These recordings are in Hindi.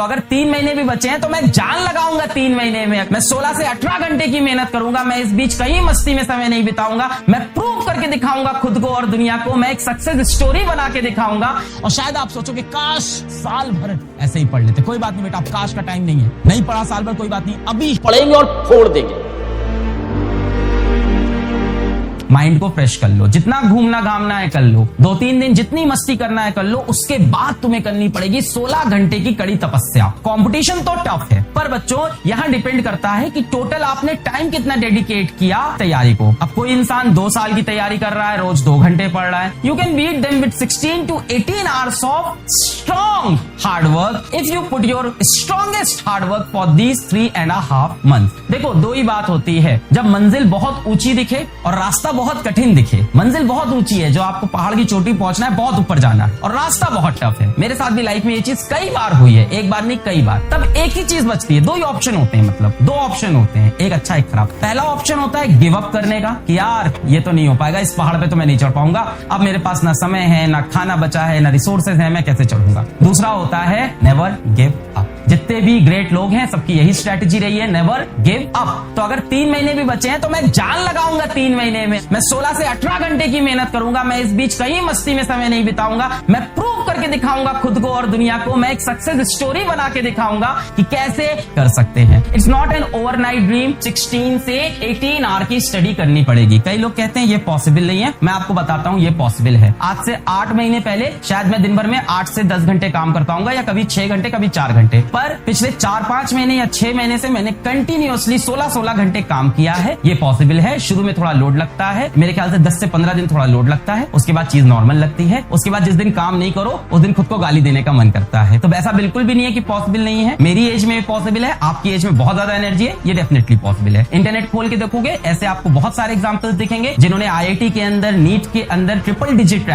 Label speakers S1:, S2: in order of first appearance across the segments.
S1: तो अगर 3 महीने भी बचे हैं तो मैं जान लगाऊंगा 3 महीने में। मैं 16 से 18 घंटे की मेहनत करूंगा। मैं इस बीच कहीं मस्ती में समय नहीं बिताऊंगा। मैं प्रूव करके दिखाऊंगा खुद को और दुनिया को। मैं एक सक्सेस स्टोरी बना के दिखाऊंगा। और शायद आप सोचो कि काश साल भर ऐसे ही पढ़ लेते। कोई बात नहीं बेटा, अब काश का टाइम नहीं है। नहीं पढ़ा साल भर, कोई बात नहीं, अभी पढ़ेंगे और फोड़ देंगे। माइंड को फ्रेश कर लो। जितना घूमना घामना है कर लो। 2-3 दिन जितनी मस्ती करना है कर लो। उसके बाद तुम्हें करनी पड़ेगी 16 घंटे की कड़ी तपस्या। कंपटीशन तो टफ है, पर बच्चों यहां डिपेंड करता है कि टोटल आपने टाइम कितना डेडिकेट किया तैयारी को। अब कोई इंसान 2 साल की तैयारी कर रहा है, रोज 2 घंटे पढ़ रहा है। You can beat them with 16 to 18 hours of strong hard work if you put your strongest hard work for these 3.5 months। देखो, 2 ही बात होती है। जब मंजिल बहुत ऊंची दिखे और रास्ता बहुत कठिन दिखे। मंजिल बहुत ऊंची है, जो आपको पहाड़ की चोटी पहुंचना है, बहुत ऊपर जाना है, और रास्ता बहुत टफ है। मेरे साथ भी लाइफ में ये चीज कई बार हुई है, एक बार नहीं कई बार। तब एक ही चीज बचती है, 2 ही ऑप्शन होते हैं, मतलब 2 ऑप्शन होते हैं, एक अच्छा एक खराब। पहला ऑप्शन होता है गिव अप करने का कि यार ये तो नहीं हो पाएगा, इस पहाड़ पे तो मैं नहीं चढ़ पाऊंगा, अब मेरे पास ना समय है, ना खाना बचा है, ना रिसोर्सेज है, मैं कैसे चढ़ूंगा। दूसरा होता है नेवर गिव अप। जितने भी ग्रेट लोग हैं सबकी यही स्ट्रेटेजी रही है, नेवर गिव अप। तो अगर 3 महीने भी बचे हैं तो मैं जान लगाऊंगा 3 महीने में। मैं 16 से 18 घंटे की मेहनत करूंगा। मैं इस बीच कहीं मस्ती में समय नहीं बिताऊंगा। मैं प्रूव करके दिखाऊंगा खुद को और दुनिया को। मैं एक सक्सेस स्टोरी बना के दिखाऊंगा कि कैसे कर सकते हैं। It's not an overnight dream. 16 से 18 आवर की स्टडी करनी पड़ेगी। कई लोग कहते हैं ये पॉसिबल नहीं है, मैं आपको बताता हूं ये पॉसिबल है। आज से 8 महीने पहले शायद मैं दिन भर में 8 से 10 घंटे काम करता हूँ, या कभी 6 घंटे, कभी 4 घंटे। पर पिछले 4-5 महीने या 6 महीने से मैंने कंटिन्यूअसली 16 घंटे काम किया है। ये पॉसिबल है। शुरू में थोड़ा लोड लगता है, मेरे ख्याल से 10 से 15 दिन थोड़ा लोड लगता है, उसके बाद चीज नॉर्मल लगती है। उसके बाद जिस दिन काम नहीं करो उस दिन खुद को गाली देने का मन करता है। तो ऐसा बिल्कुल भी नहीं है कि पॉसिबल नहीं है। मेरी एज में पॉसिबल है, आपकी एज में बहुत ज्यादा एनर्जी है, ये डेफिनेटली पॉसिबल है। इंटरनेट खोल के देखोगे ऐसे आपको बहुत सारे एग्जांपल्स दिखेंगे जिन्होंने IIT के अंदर, नीट के अंदर ट्रिपल डिजिट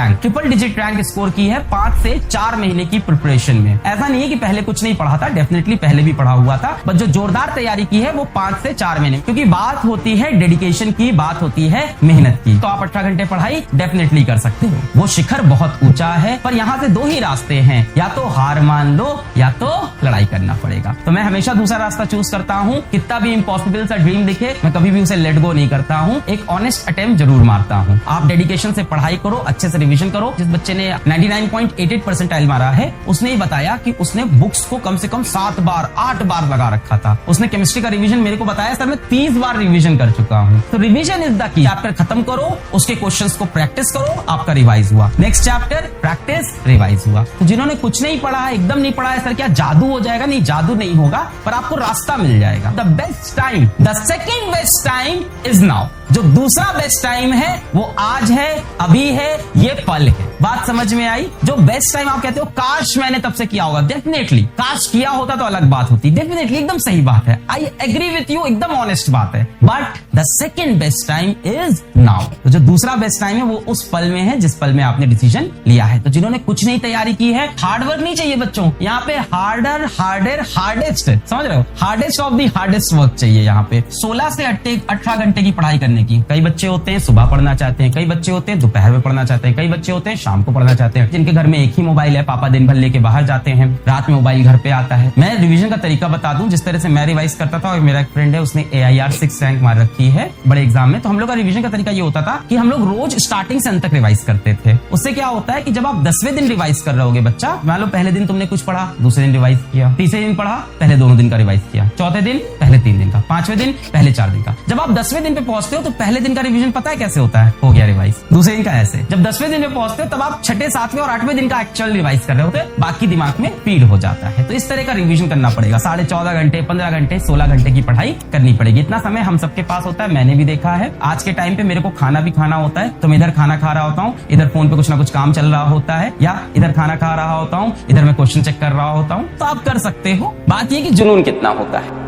S1: रैंक स्कोर की है 5 से 4 महीने की प्रिपरेशन में। ऐसा नहीं है कि पहले कुछ नहीं पढ़ा था, डेफिनेटली पहले भी पढ़ा हुआ था, बट जो जोरदार तैयारी की है वो 5 से 4 महीने, क्योंकि बात होती है डेडिकेशन की, बात होती है मेहनत की। तो आप 18 घंटे पढ़ाई डेफिनेटली कर सकते हो। वो शिखर बहुत ऊंचा है, पर यहाँ से 2 ही रास्ते हैं, या तो हार मान लो या तो लड़ाई करना पड़ेगा। तो मैं हमेशा दूसरा रास्ता चूज करता हूँ। कितना भी इम्पॉसिबल सा ड्रीम दिखे, मैं कभी भी उसे लेट गो नहीं करता हूँ, एक ऑनेस्ट अटेम्प्ट जरूर मारता हूँ। आप डेडिकेशन से पढ़ाई करो, अच्छे से रिविजन करो। जिस बच्चे ने 99.88 परसेंटाइल मारा है, उसने ही बताया कि उसने बुक्स को कम से कम 7 बार 8 बार लगा रखा था। उसने केमिस्ट्री का रिवीजन मेरे को बताया, सर मैं 30 बार रिवीजन कर चुका हूँ। तो revision is the key. Chapter खत्म करो, उसके क्वेश्चंस को प्रैक्टिस करो, आपका रिवाइज हुआ। नेक्स्ट चैप्टर प्रैक्टिस, रिवाइज हुआ। तो जिन्होंने कुछ नहीं पढ़ा है, एकदम नहीं पढ़ा है, सर क्या जादू हो जाएगा? नहीं, जादू नहीं होगा, पर आपको रास्ता मिल जाएगा। The best time, the second best time is now. जो दूसरा बेस्ट टाइम है वो आज है, अभी है, ये पल है। बात समझ में आई? जो बेस्ट टाइम आप कहते हो काश मैंने तब से किया होगा, डेफिनेटली काश किया होता तो अलग बात होती, डेफिनेटली एकदम सही बात है, आई एग्री विथ यू, एकदम ऑनेस्ट बात है। But the second best time is now. तो जो दूसरा बेस्ट टाइम है वो उस पल में है जिस पल में आपने डिसीजन लिया है। तो जिन्होंने कुछ नहीं तैयारी की है, हार्डवर्क नहीं चाहिए बच्चों, यहाँ पे हार्डर, हार्डर, हार्डेस्ट, समझ रहे हो, hardest of the hardest work चाहिए यहाँ पे। 16 से 18 घंटे की पढ़ाई करने की। कई बच्चे होते हैं सुबह पढ़ना चाहते हैं, कई बच्चे होते हैं दोपहर में पढ़ना चाहते हैं, कई बच्चे होते हैं शाम को पढ़ना चाहते हैं, जिनके घर में एक ही मोबाइल है, पापा दिन भर लेके बाहर जाते हैं, रात में मोबाइल घर पे आता है। मैं रिवीजन का तरीका बता दूं, जिस तरह से मैं रिवाइज करता था, और मेरा एक फ्रेंड है उसने AIR 6 रैंक मार रखी है बड़े एग्जाम में। तो हम लोग का रिवीजन का तरीका ये होता था कि हम लोग रोज स्टार्टिंग से अंत तक रिवाइज करते थे। उससे क्या होता है कि जब आप 10वें दिन रिवाइज कर रहे होगे, बच्चा मान लो पहले दिन तुमने कुछ पढ़ा, दूसरे दिन रिवाइज किया, तीसरे दिन पढ़ा, पहले 2 दिन का रिवाइज किया, चौथे दिन पहले 3 दिन का, 5वें दिन पहले 4 दिन का। जब आप 10वें दिन पे पहुंचते हो तो पहले दिन का रिवीजन पता है कैसे होता है, हो गया रिवाइज। दूसरे दिन का ऐसे, जब 10वें दिन पे पहुंचते हो तब आप 6ठे, 7वें और 8वें दिन का एक्चुअल रिवाइज कर रहे होते हैं, बाकी दिमाग में फीड हो जाता है। तो इस तरह का रिवीजन करना पड़ेगा। 14.5 घंटे, 15 घंटे, 16 घंटे की पढ़ाई करनी पड़ेगी। इतना समय हम सबके पास होता है, मैंने भी देखा है। आज के टाइम पे मेरे को खाना भी खाना होता है, तो मैं इधर खाना खा रहा होता हूँ, इधर फोन पे कुछ ना कुछ काम चल रहा होता है, या इधर खाना खा रहा होता हूँ, इधर मैं क्वेश्चन चेक कर रहा होता हूँ। तो आप कर सकते हो, बात ये कि जुनून कितना होता है।